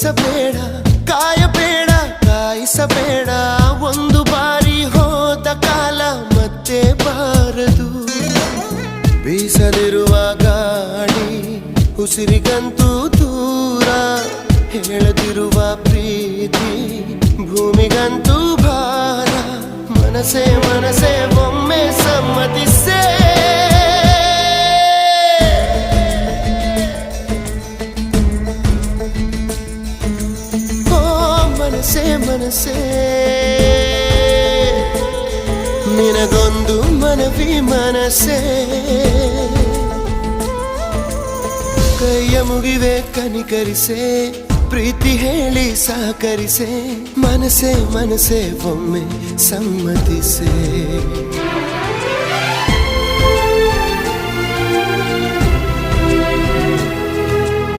ನೋಯಿಸಬೇಡ, ಕಾಯಬೇಡ, ಕಾಯಿಸಬೇಡ. ಒಂದು ಬಾರಿ ಹೋದ ಕಾಲ ಮತ್ತೆ ಬಾರದು. ಬೀಸದಿರುವ ಗಾಳಿ ಉಸಿರಿಗಂತೂ ದೂರ, ಹೇಳದಿರುವ ಪ್ರೀತಿ ಭೂಮಿಗಂತೂ ಭಾರ. ಮನಸೇ ಮನಸೇ ಒಮ್ಮೆ ಸಮ್ಮತಿಸೇ. ಮನಸೇ ಮನಸೇ ನಿನಗೊಂದು ಮನವಿ ಮನಸೇ. ಕೈಯ ಮುಗಿವೆ ಕನಿಕರಿಸೆ, ಪ್ರೀತಿ ಹೇಳಿ ಸಹಕರಿಸೆ. ಮನಸೇ ಮನಸೇ ಒಮ್ಮೆ ಸಮ್ಮತಿಸೆ.